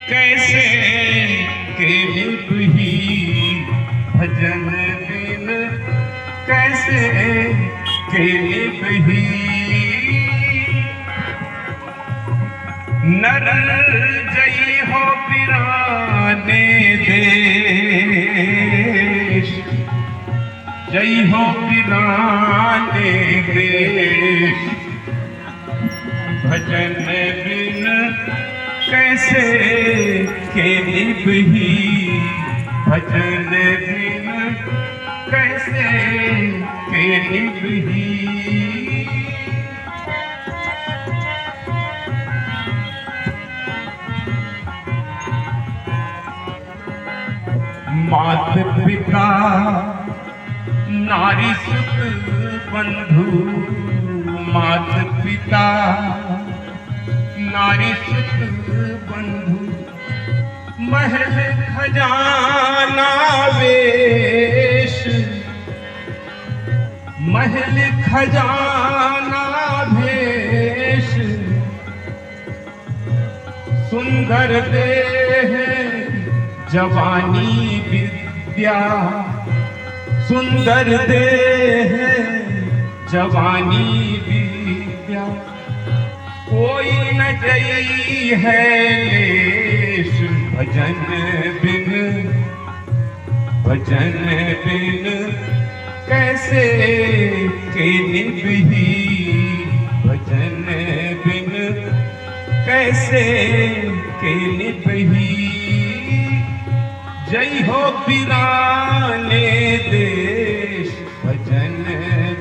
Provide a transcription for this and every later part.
कैसे के निभही भजन बिन, कैसे के निभही। नर जई हो पिराने देश, जई हो पिराने देश। भजन बिन कैसे के निभही, भजन बिन कैसे के निभही। मात पिता नारी सुत बंधु, मात पिता नारी सुत बंधु। महल खजाना वेश, महल खजाना भेष। सुंदर देह जवानी विद्या, सुंदर देह जवानी विद्या। कोई न जई है लेश, भजन बिन, भजन बिन कैसे के निभही। भजन बिन कैसे के निभही। जय हो पिराने देश, भजन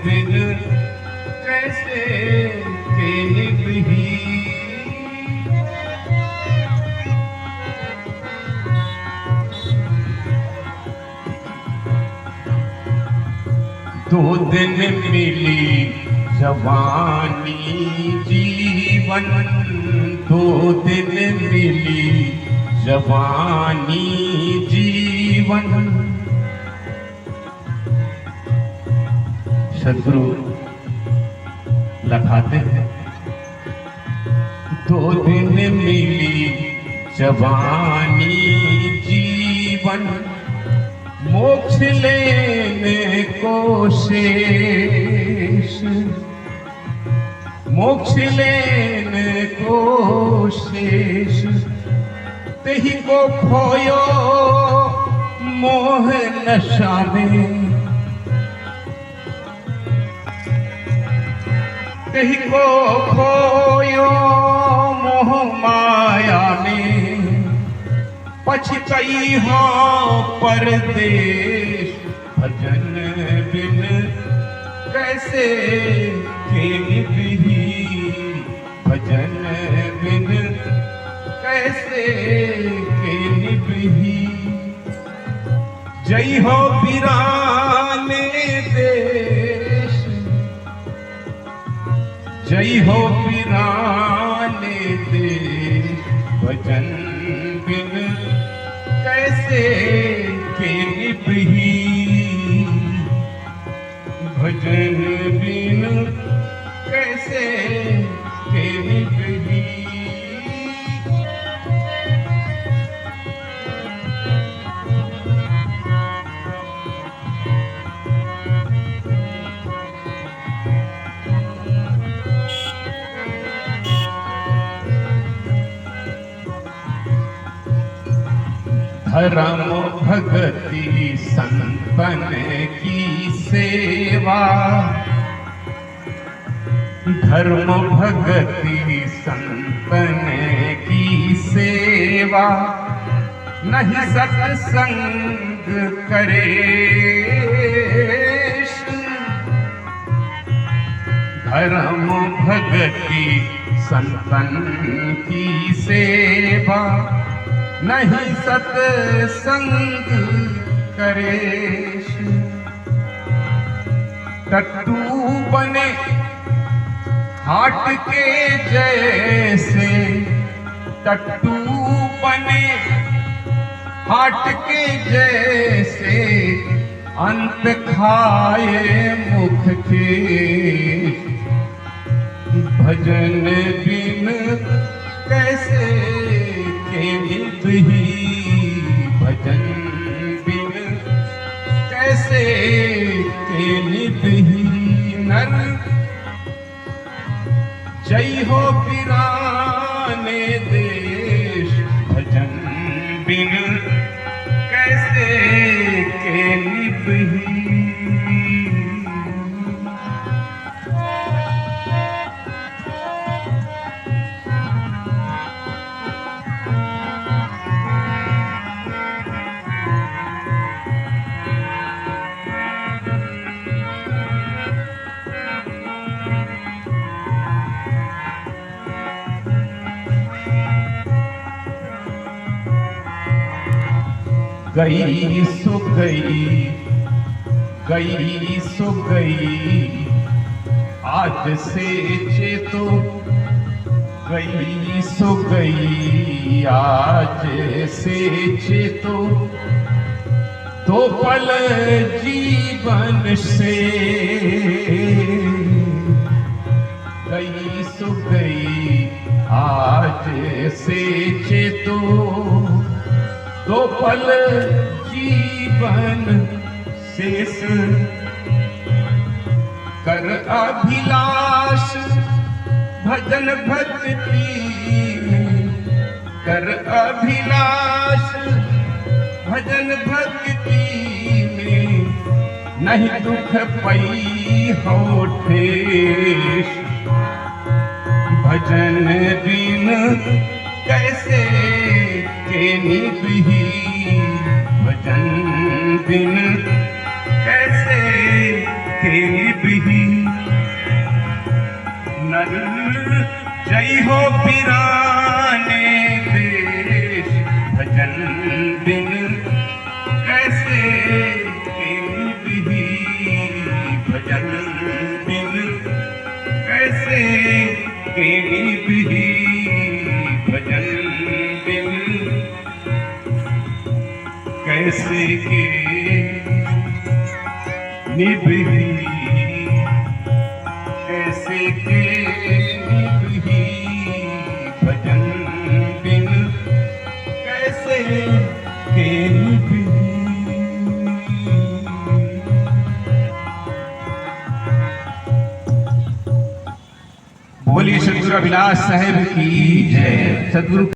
बिन कैसे के निभही। दो दिन मिली जवानी जीवन, दो दिन मिली जवानी जीवन। सदगुरु लखाते हैं, दो दिन मिली जवानी जीवन। मोक्ष लेने को शेष, मोक्ष लेने को शेष। तेहि को खोयो मोह नशा में, तेहि को खोयो मोह माया में। पछतई हो परदेश, भजन बिन कैसे के निभही। भजन बिन कैसे के निभही। जय हो पिराने देश, जय हो पिराने देश। भजन बिन कैसे के निभही। भजन बिन कैसे के निभही। धर्म भगति संतन की सेवा, धर्म भगति संतन की सेवा। नहीं सत्संग करे, धर्म भगति संतन की सेवा। नहीं सत्संग करे। टट्टू बने हाट के जैसे, टट्टू बने हाट के जैसे। अंत खाए मुख के, भजन बिन कैसे के निभही भजन बिन कैसे के निभही नर जय हो पिराने देश भजन बिन कैसे के निभही। गई सो गई, गई सो गई, आज से चेतो गई सो गई, आज से चेतो तो पल जीवन से गई सो गई, आज से चेतो दो पल जीवन शेष कर अभिलाष भजन भक्ति कर अभिलाष भजन भक्ति में नहीं दुख पई हो ठेस भजन बिन कैसे के निभही भजन बिन कैसे के निभही नर जय हो पिराने देश भजन बिन कैसे के निभही भजन बिन कैसे के निभही भजन बिन कैसे के निभही कैसे के निभही भजन बिन कैसे के निभही। बोलिए सतगुरु अभिलाष साहेब की जय। सतगुरु